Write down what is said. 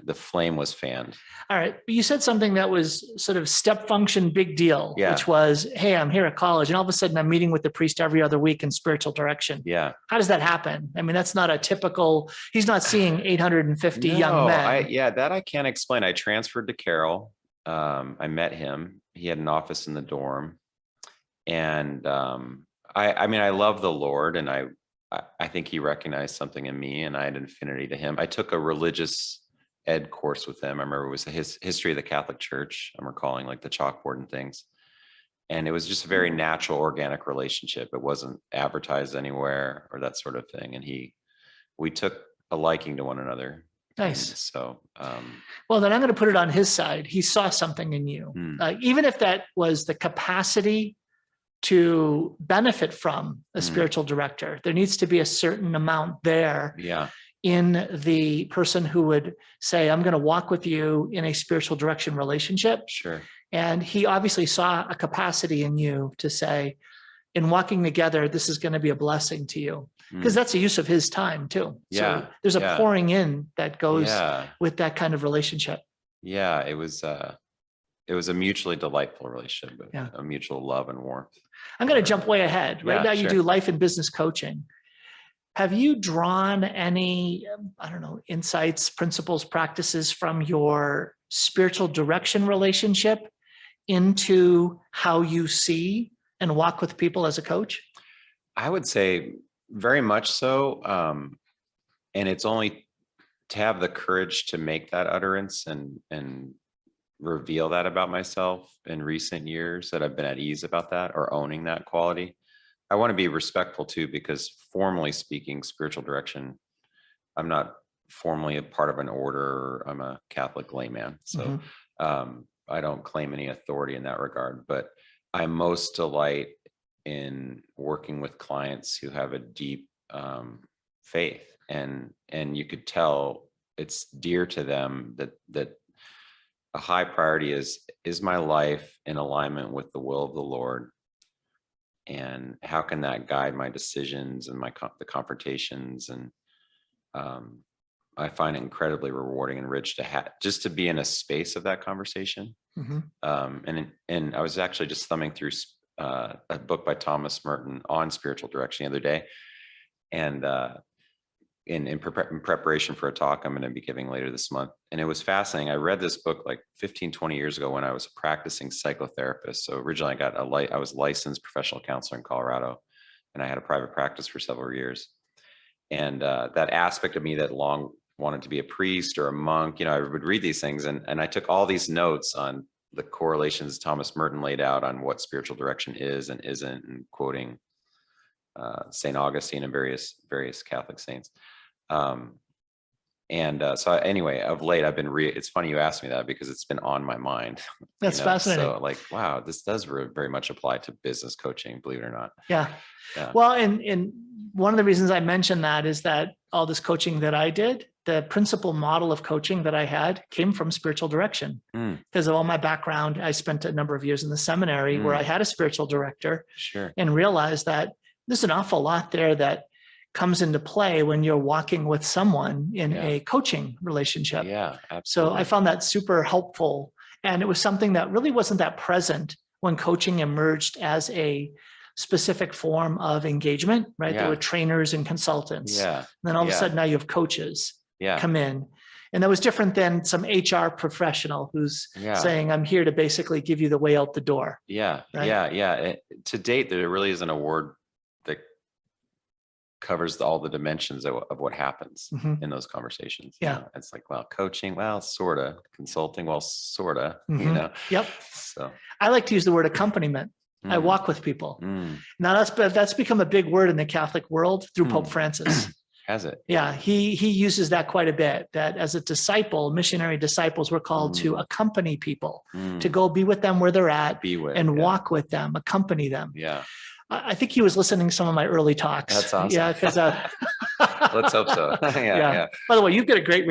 the flame was fanned. All right. But you said something that was sort of step function, big deal, which was, hey, I'm here at college. And all of a sudden I'm meeting with the priest every other week in spiritual direction. Yeah. How does that happen? I mean, that's not a typical, he's not seeing 850 young men. That I can't explain. I transferred to Carroll. I met him. He had an office in the dorm. And I mean, I love the Lord, and I think he recognized something in me, and I had an affinity to him. I took a religious ed course with him. I remember it was his history of the Catholic Church. I'm recalling like the chalkboard and things. And it was just a very natural, organic relationship. It wasn't advertised anywhere or that sort of thing. And we took a liking to one another. Nice. And so, well, then I'm going to put it on his side. He saw something in you, even if that was the capacity to benefit from a spiritual director. There needs to be a certain amount there in the person who would say, I'm going to walk with you in a spiritual direction relationship. Sure. And he obviously saw a capacity in you to say, in walking together, this is going to be a blessing to you. Because that's a use of his time too. Yeah. So there's a pouring in that goes with that kind of relationship. Yeah, it was a mutually delightful relationship, a mutual love and warmth. I'm going to jump way ahead. Right now you do life and business coaching. Have you drawn any, I don't know, insights, principles, practices from your spiritual direction relationship into how you see and walk with people as a coach? I would say very much so. And it's only to have the courage to make that utterance and reveal that about myself in recent years that I've been at ease about that, or owning that quality. I want to be respectful too, because formally speaking, spiritual direction, I'm not formally a part of an order. I'm a Catholic layman. So I don't claim any authority in that regard, but I most delight in working with clients who have a deep faith, and you could tell it's dear to them that a high priority is my life in alignment with the will of the Lord, and how can that guide my decisions and the confrontations. And I find it incredibly rewarding and rich just to be in a space of that conversation. And I was actually just thumbing through a book by Thomas Merton on spiritual direction the other day, and in preparation for a talk I'm going to be giving later this month. And it was fascinating. I read this book like 15, 20 years ago when I was a practicing psychotherapist. So originally I was licensed professional counselor in Colorado, and I had a private practice for several years. And that aspect of me that long wanted to be a priest or a monk, I would read these things, and I took all these notes on the correlations Thomas Merton laid out on what spiritual direction is and isn't, and quoting St. Augustine and various Catholic saints. So anyway, of late I've been it's funny you asked me that, because it's been on my mind. That's fascinating. So like, wow, this does very much apply to business coaching, believe it or not. Yeah. Well, and one of the reasons I mentioned that is that all this coaching that I did, the principal model of coaching that I had came from spiritual direction. Because of all my background, I spent a number of years in the seminary where I had a spiritual director, and realized that there's an awful lot there that comes into play when you're walking with someone in a coaching relationship. Yeah, absolutely. So I found that super helpful. And it was something that really wasn't that present when coaching emerged as a specific form of engagement, right? There were trainers and consultants. And then all of a sudden now you have coaches come in. And that was different than some HR professional who's saying, I'm here to basically give you the way out the door. Right? To date, there really isn't a word that covers all the dimensions of what happens in those conversations. It's like, well, coaching, well, sort of, consulting, well, sort of, So I like to use the word accompaniment. I walk with people. Now that's become a big word in the Catholic world through Pope Francis. Has it? Yeah, he uses that quite a bit, that as a disciple, missionary disciples, we're called to accompany people, to go be with them where they're at, walk with them, accompany them. I think he was listening to some of my early talks. That's awesome. Yeah, because let's hope so. By the way, you've got a great